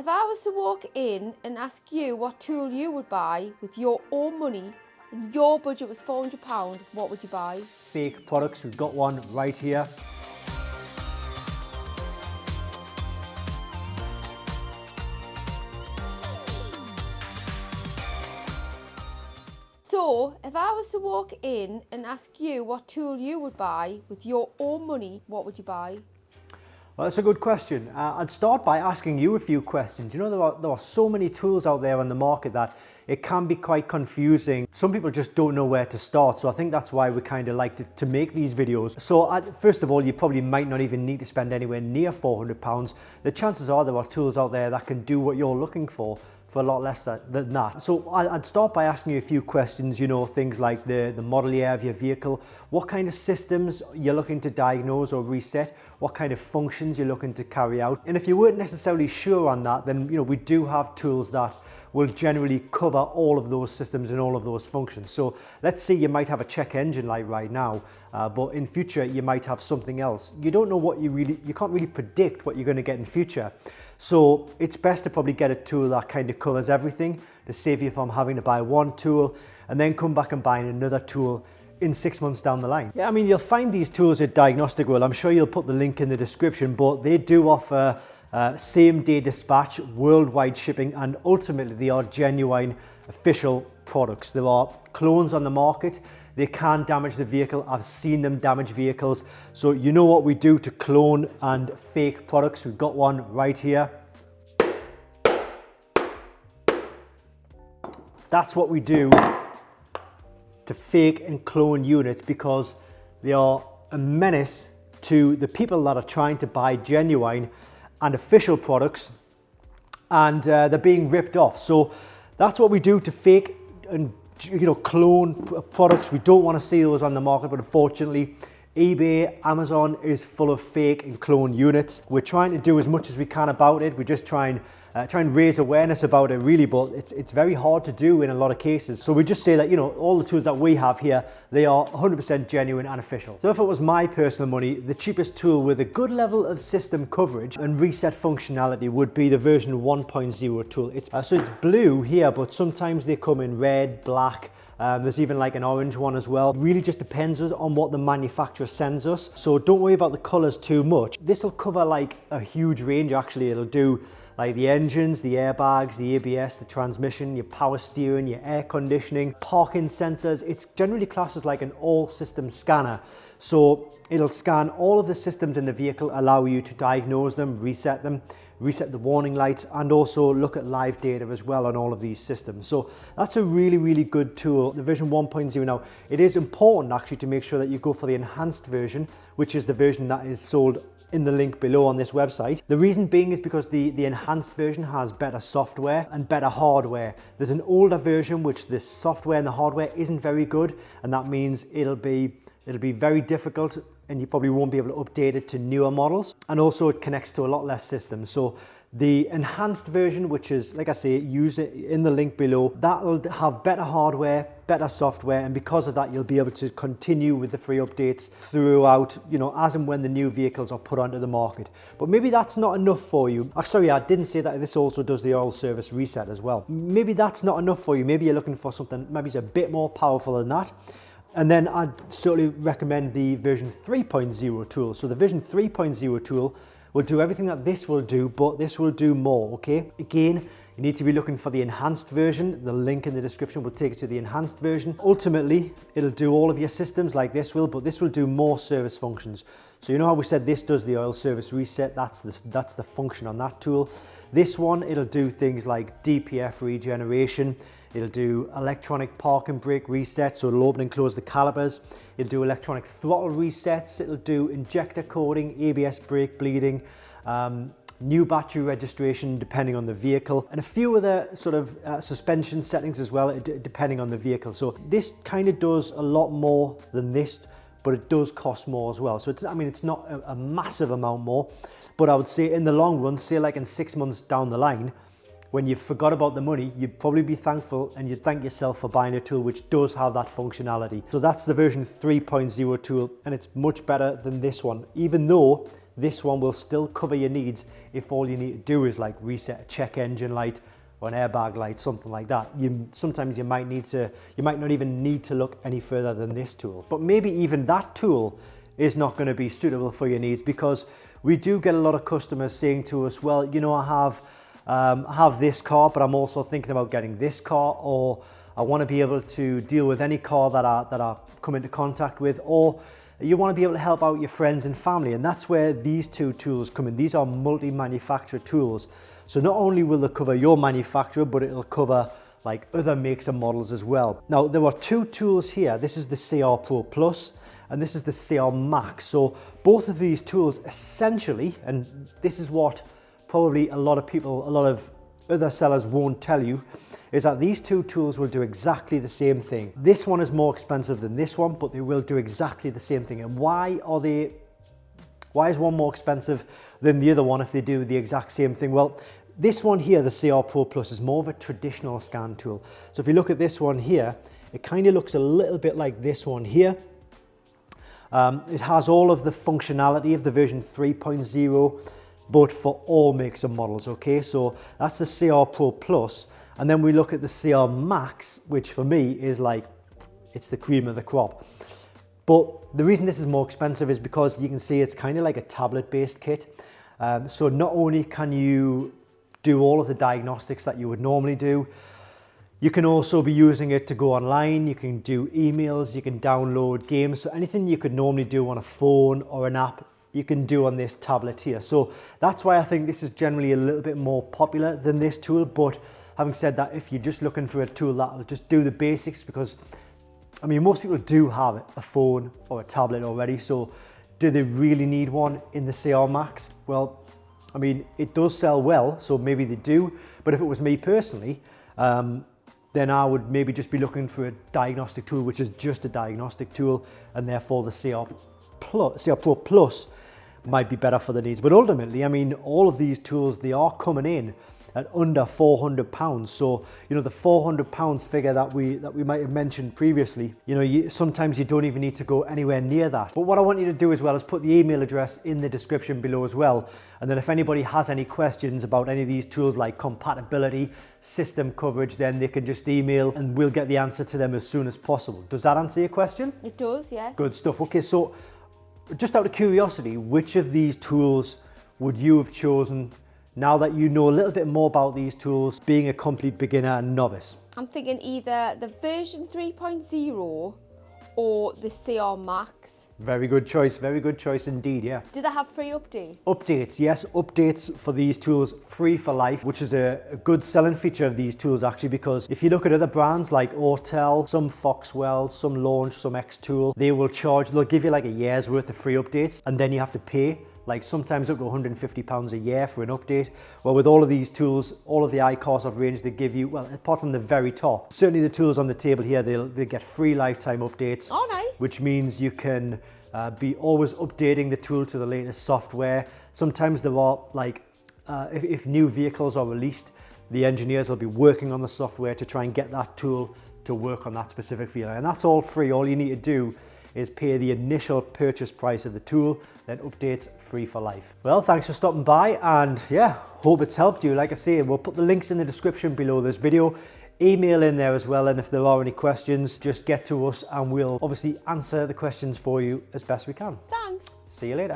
if I was to walk in and ask you what tool you would buy with your own money and your budget was £400, what would you buy? Fake products, we've got one right here. So, if I was to walk in and ask you what tool you would buy with your own money, what would you buy? Well, that's a good question. I'd start by asking you a few questions. You know, there are so many tools out there on the market that it can be quite confusing. Some people just don't know where to start. So I think that's why we kind of like to make these videos. So first of all, you probably might not even need to spend anywhere near £400. The chances are there are tools out there that can do what you're looking for a lot less than that. So I'd start by asking you a few questions, you know, things like the model year of your vehicle, what kind of systems you're looking to diagnose or reset, what kind of functions you're looking to carry out. And if you weren't necessarily sure on that, then, you know, we do have tools that will generally cover all of those systems and all of those functions. So let's say you might have a check engine light right now, but in future you might have something else. You don't know what you can't really predict what you're going to get in future. So it's best to probably get a tool that kind of covers everything to save you from having to buy one tool and then come back and buying another tool in 6 months down the line. Yeah, I mean, you'll find these tools at Diagnostic World. I'm sure you'll put the link in the description, but they do offer same-day dispatch, worldwide shipping, and ultimately they are genuine official products. There are clones on the market. They can damage the vehicle. I've seen them damage vehicles. So you know what we do to clone and fake products. We've got one right here. That's what we do to fake and clone units because they are a menace to the people that are trying to buy genuine and official products, and they're being ripped off. So that's what we do to fake and, you know, clone products. We don't want to see those on the market, but unfortunately eBay, Amazon is full of fake and clone units. We're trying to do as much as we can about it. We just try and raise awareness about it, really, but it's very hard to do in a lot of cases. So we just say that, you know, all the tools that we have here, they are 100% genuine and official. So if it was my personal money, the cheapest tool with a good level of system coverage and reset functionality would be the version 1.0 tool. So it's blue here, but sometimes they come in red, black. There's even like an orange one as well. Really just depends on what the manufacturer sends us. So don't worry about the colors too much. This will cover like a huge range actually. It'll do like the engines, the airbags, the ABS, the transmission, your power steering, your air conditioning, parking sensors. It's generally classed as like an all system scanner. So it'll scan all of the systems in the vehicle, allow you to diagnose them, reset the warning lights, and also look at live data as well on all of these systems. So that's a really, really good tool. The version 1.0 now, it is important actually to make sure that you go for the enhanced version, which is the version that is sold in the link below on this website. The reason being is because the enhanced version has better software and better hardware. There's an older version which the software and the hardware isn't very good, and that means it'll be very difficult and you probably won't be able to update it to newer models. And also it connects to a lot less systems. So the enhanced version, which is, like I say, use it in the link below, that'll have better hardware, better software, and because of that, you'll be able to continue with the free updates throughout, you know, as and when the new vehicles are put onto the market. But maybe that's not enough for you. Sorry, I didn't say that this also does the oil service reset as well. Maybe that's not enough for you. Maybe you're looking for something maybe it's a bit more powerful than that. And then I'd certainly recommend the version 3.0 tool. So the version 3.0 tool will do everything that this will do, but this will do more, okay? Again, you need to be looking for the enhanced version. The link in the description will take you to the enhanced version. Ultimately, it'll do all of your systems like this will, but this will do more service functions. So you know how we said this does the oil service reset? That's the function on that tool. This one, it'll do things like DPF regeneration. It'll do electronic park and brake reset, so it'll open and close the calipers. It'll do electronic throttle resets. It'll do injector coding, ABS brake bleeding, new battery registration depending on the vehicle, and a few other sort of suspension settings as well, depending on the vehicle. So this kind of does a lot more than this, but it does cost more as well. So it's not a massive amount more, but I would say in the long run, say like in 6 months down the line, when you forgot about the money, you'd probably be thankful and you'd thank yourself for buying a tool which does have that functionality. So that's the version 3.0 tool, and it's much better than this one, even though this one will still cover your needs if all you need to do is like reset a check engine light or an airbag light, something like that. Sometimes you might not even need to look any further than this tool. But maybe even that tool is not going to be suitable for your needs, because we do get a lot of customers saying to us, well, you know, I have this car, but I'm also thinking about getting this car, or I want to be able to deal with any car that I come into contact with, or you want to be able to help out your friends and family. And that's where these two tools come in. These are multi-manufacturer tools. So not only will they cover your manufacturer, but it'll cover like other makes and models as well. Now, there are two tools here. This is the CR Pro Plus and this is the CR Max. So both of these tools essentially, and this is what probably a lot of other sellers won't tell you, is that these two tools will do exactly the same thing. This one is more expensive than this one, but they will do exactly the same thing. And why is one more expensive than the other one if they do the exact same thing? Well, this one here, the CR Pro Plus, is more of a traditional scan tool. So if you look at this one here, it kind of looks a little bit like this one here. It has all of the functionality of the version 3.0, but for all makes and models, okay? So that's the CR Pro Plus. And then we look at the CR Max, which for me is like, it's the cream of the crop. But the reason this is more expensive is because you can see it's kind of like a tablet-based kit. So not only can you do all of the diagnostics that you would normally do, you can also be using it to go online, you can do emails, you can download games. So anything you could normally do on a phone or an app, you can do on this tablet here. So that's why I think this is generally a little bit more popular than this tool. But having said that, if you're just looking for a tool that'll just do the basics, because I mean, most people do have a phone or a tablet already, so do they really need one in the CR Max? Well, I mean, it does sell well, so maybe they do, but if it was me personally, then I would maybe just be looking for a diagnostic tool, which is just a diagnostic tool, and therefore the CR Pro Plus might be better for the needs. But ultimately, I mean, all of these tools, they are coming in at under £400. So, you know, the £400 figure that we might have mentioned previously, you know, sometimes you don't even need to go anywhere near that. But what I want you to do as well is put the email address in the description below as well. And then if anybody has any questions about any of these tools like compatibility, system coverage, then they can just email and we'll get the answer to them as soon as possible. Does that answer your question? It does, yes. Good stuff. Okay, so just out of curiosity, which of these tools would you have chosen now that you know a little bit more about these tools, being a complete beginner and novice? I'm thinking either the version 3.0 or the CR Max. Very good choice indeed, yeah. Do they have free updates? Updates, yes, updates for these tools, free for life, which is a good selling feature of these tools actually, because if you look at other brands like Autel, some Foxwell, some Launch, some Xtool, they'll give you like a year's worth of free updates, and then you have to pay like sometimes up to £150 a year for an update. Well, with all of these tools, all of the iCarsoft range, they give you, well, apart from the very top, certainly the tools on the table here, they get free lifetime updates. Oh, nice. Which means you can be always updating the tool to the latest software. Sometimes there are like, if new vehicles are released, the engineers will be working on the software to try and get that tool to work on that specific vehicle. And that's all free. All you need to do is pay the initial purchase price of the tool, then updates free for life. Well, thanks for stopping by, and yeah, hope it's helped you. Like I say, we'll put the links in the description below this video. Email in there as well, and if there are any questions, just get to us and we'll obviously answer the questions for you as best we can. Thanks. See you later.